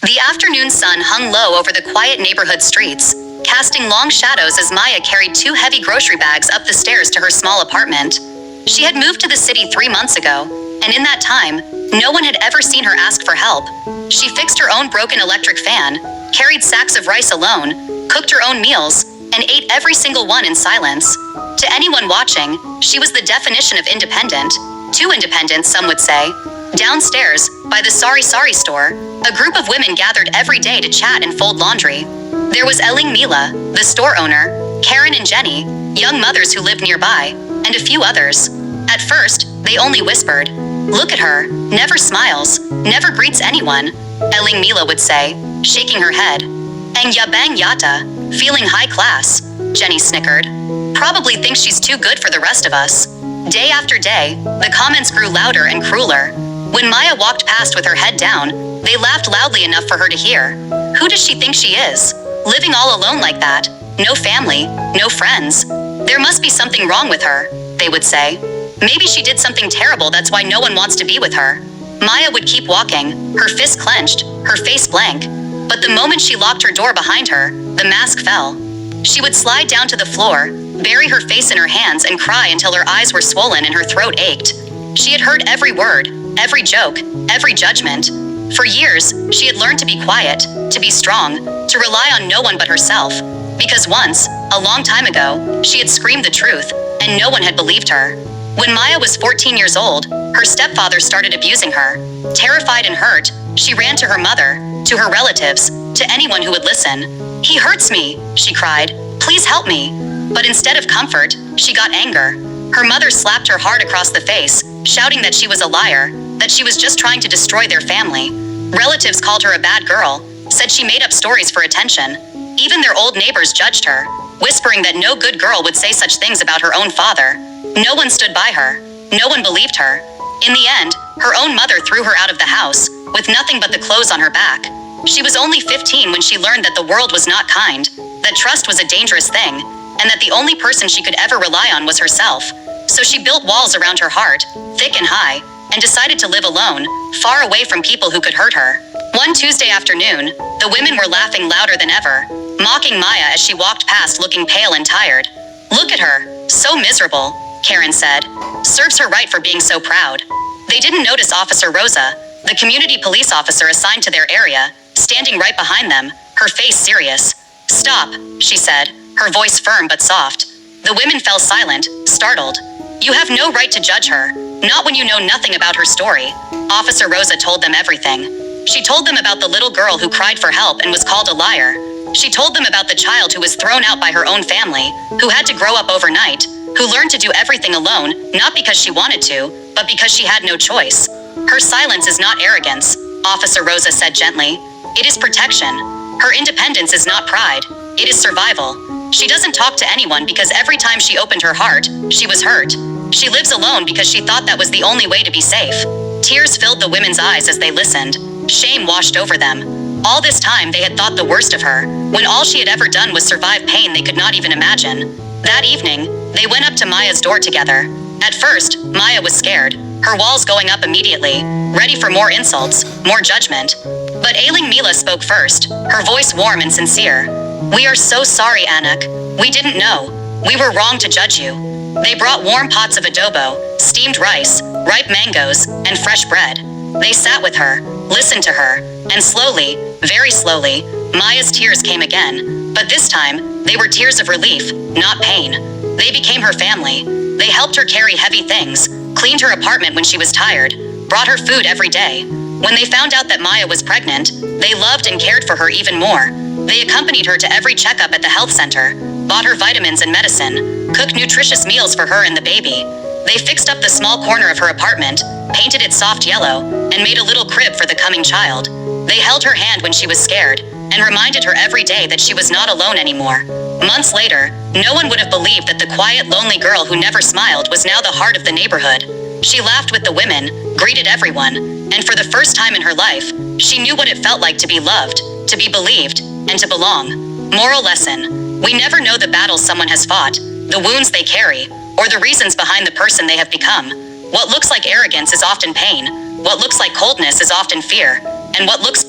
The afternoon sun hung low over the quiet neighborhood streets, casting long shadows as Maya carried two heavy grocery bags up the stairs to her small apartment. She had moved to the city 3 months ago, and in that time, no one had ever seen her ask for help. She fixed her own broken electric fan, carried sacks of rice alone, cooked her own meals, and ate every single one in silence. To anyone watching, she was the definition of independent. Too independent, some would say. Downstairs, by the Sari store, a group of women gathered every day to chat and fold laundry. There was Eling Mila, the store owner, Karen and Jenny, young mothers who lived nearby, and a few others. At first, they only whispered, "Look at her, never smiles, never greets anyone," Eling Mila would say, shaking her head. "Ang yabang yata, feeling high class," Jenny snickered. "Probably thinks she's too good for the rest of us." Day after day, the comments grew louder and crueler. When Maya walked past with her head down, they laughed loudly enough for her to hear. "Who does she think she is? Living all alone like that? No family, no friends. There must be something wrong with her," they would say. "Maybe she did something terrible, that's why no one wants to be with her." Maya would keep walking, her fist clenched, her face blank. But the moment she locked her door behind her, the mask fell. She would slide down to the floor, bury her face in her hands and cry until her eyes were swollen and her throat ached. She had heard every word, every joke, every judgment. For years, she had learned to be quiet, to be strong, to rely on no one but herself. Because once, a long time ago, she had screamed the truth, and no one had believed her. When Maya was 14 years old, her stepfather started abusing her. Terrified and hurt, she ran to her mother, to her relatives, to anyone who would listen. "He hurts me," she cried. "Please help me." But instead of comfort, she got anger. Her mother slapped her hard across the face, shouting that she was a liar, that she was just trying to destroy their family. Relatives called her a bad girl, said she made up stories for attention. Even their old neighbors judged her, whispering that no good girl would say such things about her own father. No one stood by her. No one believed her. In the end, her own mother threw her out of the house, with nothing but the clothes on her back. She was only 15 when she learned that the world was not kind, that trust was a dangerous thing, and that the only person she could ever rely on was herself. So she built walls around her heart, thick and high, and decided to live alone, far away from people who could hurt her. One Tuesday afternoon, the women were laughing louder than ever, mocking Maya as she walked past looking pale and tired. "Look at her, so miserable," Karen said. "Serves her right for being so proud." They didn't notice Officer Rosa, the community police officer assigned to their area, standing right behind them, her face serious. "Stop," she said, her voice firm but soft. The women fell silent, startled. "You have no right to judge her, not when you know nothing about her story." Officer Rosa told them everything. She told them about the little girl who cried for help and was called a liar. She told them about the child who was thrown out by her own family, who had to grow up overnight, who learned to do everything alone, not because she wanted to, but because she had no choice. "Her silence is not arrogance," Officer Rosa said gently. "It is protection. Her independence is not pride. It is survival. She doesn't talk to anyone because every time she opened her heart, she was hurt. She lives alone because she thought that was the only way to be safe." Tears filled the women's eyes as they listened. Shame washed over them. All this time they had thought the worst of her, when all she had ever done was survive pain they could not even imagine. That evening, they went up to Maya's door together. At first, Maya was scared, her walls going up immediately, ready for more insults, more judgment. But Ailing Mila spoke first, her voice warm and sincere. "We are so sorry, Anak. We didn't know. We were wrong to judge you." They brought warm pots of adobo, steamed rice, ripe mangoes, and fresh bread. They sat with her, listened to her, and slowly, very slowly, Maya's tears came again. But this time, they were tears of relief, not pain. They became her family. They helped her carry heavy things, cleaned her apartment when she was tired, brought her food every day. When they found out that Maya was pregnant, they loved and cared for her even more. They accompanied her to every checkup at the health center, bought her vitamins and medicine, cooked nutritious meals for her and the baby. They fixed up the small corner of her apartment, painted it soft yellow, and made a little crib for the coming child. They held her hand when she was scared, and reminded her every day that she was not alone anymore. Months later, no one would have believed that the quiet, lonely girl who never smiled was now the heart of the neighborhood. She laughed with the women, greeted everyone, and for the first time in her life, she knew what it felt like to be loved, to be believed, and to belong. Moral lesson: we never know the battles someone has fought, the wounds they carry, or the reasons behind the person they have become. What looks like arrogance is often pain, what looks like coldness is often fear, and what looks